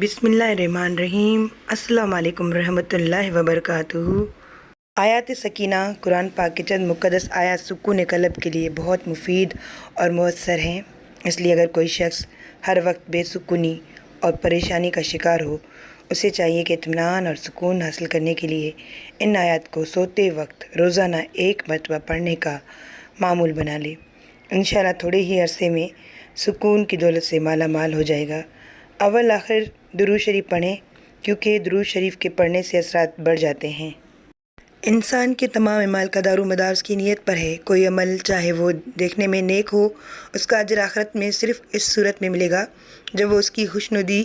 بسم اللہ الرحمن الرحیم۔ السلام علیکم ورحمۃ اللہ وبرکاتہ۔ آیات سکینہ قرآن پاک کے چند مقدس آیات سکون قلب کے لیے بہت مفید اور مؤثر ہیں، اس لیے اگر کوئی شخص ہر وقت بے سکونی اور پریشانی کا شکار ہو، اسے چاہیے کہ اطمینان اور سکون حاصل کرنے کے لیے ان آیات کو سوتے وقت روزانہ ایک مرتبہ پڑھنے کا معمول بنا لے۔ انشاءاللہ تھوڑے ہی عرصے میں سکون کی دولت سے مالا مال ہو جائے گا۔ اول آخر درود شریف پڑھیں، کیونکہ درود شریف کے پڑھنے سے اثرات بڑھ جاتے ہیں۔ انسان کے تمام اعمال کا دار و مدار اس کی نیت پر ہے۔ کوئی عمل چاہے وہ دیکھنے میں نیک ہو، اس کا اجر آخرت میں صرف اس صورت میں ملے گا جب وہ اس کی خوشنودی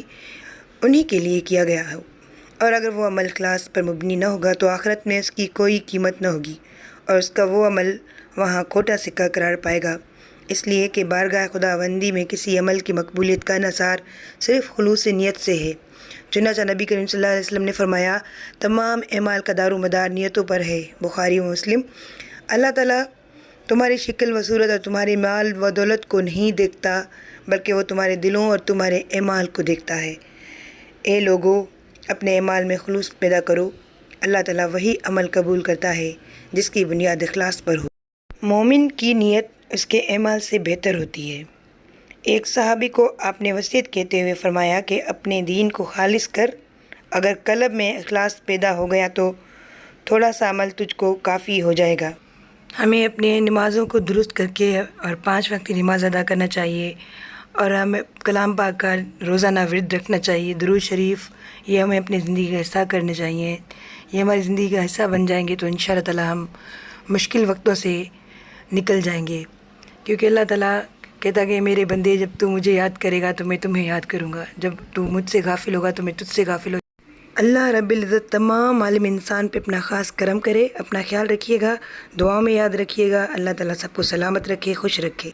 انہی کے لیے کیا گیا ہو، اور اگر وہ عمل اخلاص پر مبنی نہ ہوگا تو آخرت میں اس کی کوئی قیمت نہ ہوگی اور اس کا وہ عمل وہاں کھوٹا سکہ قرار پائے گا۔ اس لیے کہ بارگاہ خداوندی میں کسی عمل کی مقبولیت کا انحصار صرف خلوص نیت سے ہے۔ چنانچہ نبی کریم صلی اللہ علیہ وسلم نے فرمایا، تمام اعمال کا دار و مدار نیتوں پر ہے۔ بخاری و مسلم۔ اللہ تعالیٰ تمہاری شکل و صورت اور تمہاری مال و دولت کو نہیں دیکھتا، بلکہ وہ تمہارے دلوں اور تمہارے اعمال کو دیکھتا ہے۔ اے لوگو، اپنے اعمال میں خلوص پیدا کرو۔ اللہ تعالیٰ وہی عمل قبول کرتا ہے جس کی بنیاد اخلاص پر ہو۔ مومن کی نیت اس کے اعمال سے بہتر ہوتی ہے۔ ایک صحابی کو آپ نے وصیت کہتے ہوئے فرمایا کہ اپنے دین کو خالص کر، اگر قلب میں اخلاص پیدا ہو گیا تو تھوڑا سا عمل تجھ کو کافی ہو جائے گا۔ ہمیں اپنے نمازوں کو درست کر کے اور 5 وقت کی نماز ادا کرنا چاہیے، اور ہمیں کلام پاک کا روزانہ ورد رکھنا چاہیے۔ درود شریف یہ ہمیں اپنی زندگی کا حصہ کرنے چاہیے۔ یہ ہماری زندگی کا حصہ بن جائیں گے تو انشاءاللہ تعالیٰ ہم مشکل وقتوں سے نکل جائیں گے، کیونکہ اللہ تعالیٰ کہتا کہ میرے بندے، جب تو مجھے یاد کرے گا تو میں تمہیں یاد کروں گا، جب تو مجھ سے غافل ہوگا تو میں تجھ سے غافل ہو۔ اللہ رب العزت تمام عالم انسان پہ اپنا خاص کرم کرے۔ اپنا خیال رکھیے گا، دعاؤں میں یاد رکھیے گا۔ اللہ تعالیٰ سب کو سلامت رکھے، خوش رکھے۔